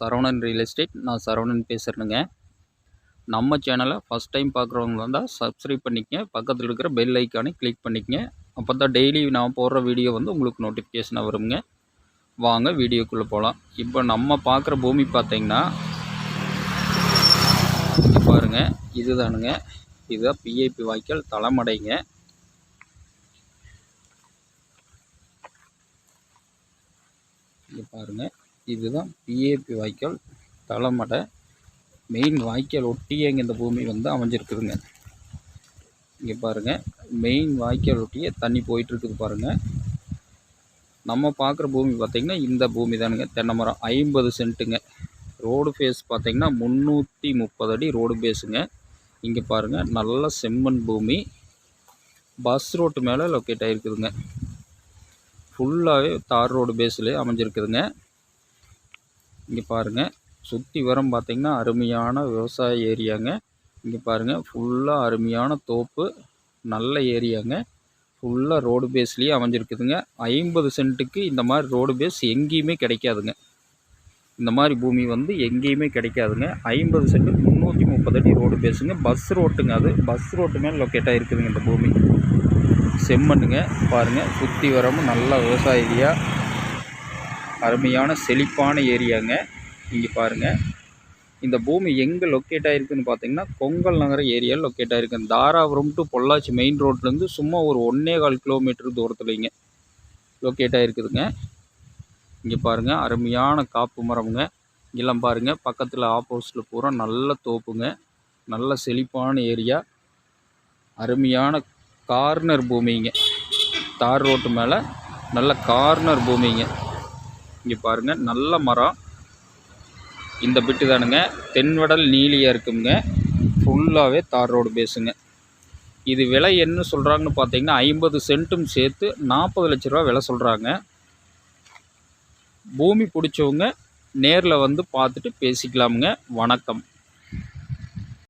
Saravanan real estate. நான் சரவணன் பேசுகிறேனுங்க. நம்ம சேனலை ஃபஸ்ட் டைம் பார்க்குறவங்க இருந்தால் சப்ஸ்கிரைப் பண்ணிக்கங்க. பக்கத்தில் இருக்கிற பெல் ஐக்கானை கிளிக் பண்ணிக்கங்க. அப்போ தான் டெய்லி நான் போடுற வீடியோ வந்து உங்களுக்கு நோட்டிஃபிகேஷனாக வருங்க. வாங்க வீடியோக்குள்ளே போகலாம். இப்போ நம்ம பார்க்குற பூமி பார்த்தீங்கன்னா பாருங்கள், இதுதானுங்க. இதுதான் பிஐபி வாய்க்கால் தலைமடைங்க. இங்கே பாருங்கள், இதுதான் பிஏபி வாய்க்கால் தலைமடை. மெயின் வாய்க்கால் ஒட்டியே இங்கே இந்த பூமி வந்து அமைஞ்சிருக்குதுங்க. இங்கே பாருங்கள், மெயின் வாய்க்கால் ஒட்டியே தண்ணி போயிட்டுருக்குது பாருங்கள். நம்ம பார்க்குற பூமி பார்த்திங்கன்னா இந்த பூமி தானுங்க. தென்னை மரம் 50 சென்ட்டுங்க. ரோடு ஃபேஸ் பார்த்திங்கன்னா 330 அடி ரோடு பேஸுங்க. இங்கே பாருங்கள், நல்ல செம்மண் பூமி. பஸ் ரோட்டு மேலே லொக்கேட் ஆகிருக்குதுங்க. ஃபுல்லாகவே தார் ரோடு பேஸில் அமைஞ்சிருக்குதுங்க. இங்கே பாருங்கள், சுற்றி வரம் பார்த்திங்கன்னா அருமையான விவசாய ஏரியாங்க. இங்கே பாருங்கள், ஃபுல்லாக அருமையான தோப்பு, நல்ல ஏரியாங்க. ஃபுல்லாக ரோடு பேஸ்லேயே அமைஞ்சிருக்குதுங்க. 50 சென்ட்டுக்கு இந்த மாதிரி ரோடு பேஸ் எங்கேயுமே கிடைக்காதுங்க. இந்த மாதிரி பூமி வந்து எங்கேயுமே கிடைக்காதுங்க. 50 சென்ட்டுக்கு 330 அடி ரோடு பேஸுங்க. பஸ் ரோட்டுங்க. அது பஸ் ரோட்டு மேலே லொக்கேட் ஆகிருக்குதுங்க இந்த பூமி. செம்மண்ணுங்க. பாருங்கள், சுற்றி வரமும் நல்ல விவசாய ஏரியா, அருமையான செழிப்பான ஏரியாங்க. இங்கே பாருங்கள், இந்த பூமி எங்கே லொக்கேட் ஆகிருக்குன்னு பார்த்தீங்கன்னா கொங்கல் நகர ஏரியாவில் லொக்கேட் ஆகிருக்கு. தாராபுரம் டு பொள்ளாச்சி மெயின் ரோட்லேருந்து சும்மா ஒரு 1.25 கிலோமீட்டர் தூரத்துலைங்க லொக்கேட் ஆகிருக்குதுங்க. இங்கே பாருங்கள், அருமையான காப்பு மரமுங்க. இங்கெல்லாம் பாருங்கள், பக்கத்தில் ஆப்போசிட்டில் பூரா நல்ல தோப்புங்க. நல்ல செழிப்பான ஏரியா, அருமையான கார்னர் பூமிங்க. தார் ரோட்டு மேலே நல்ல கார்னர் பூமிங்க. இங்கே பாருங்கள், நல்ல மரம். இந்த பிட்டு தானுங்க தென்வடல் நீலியாக இருக்குங்க. ஃபுல்லாகவே தார் ரோடு பேஸுங்க. இது விலை என்ன சொல்கிறாங்கன்னு பார்த்தீங்கன்னா 50 சென்ட்டும் சேர்த்து 40 லட்ச ரூபா விலை சொல்கிறாங்க. பூமி பிடிச்சவங்க நேரில் வந்து பார்த்துட்டு பேசிக்கலாமுங்க. வணக்கம்.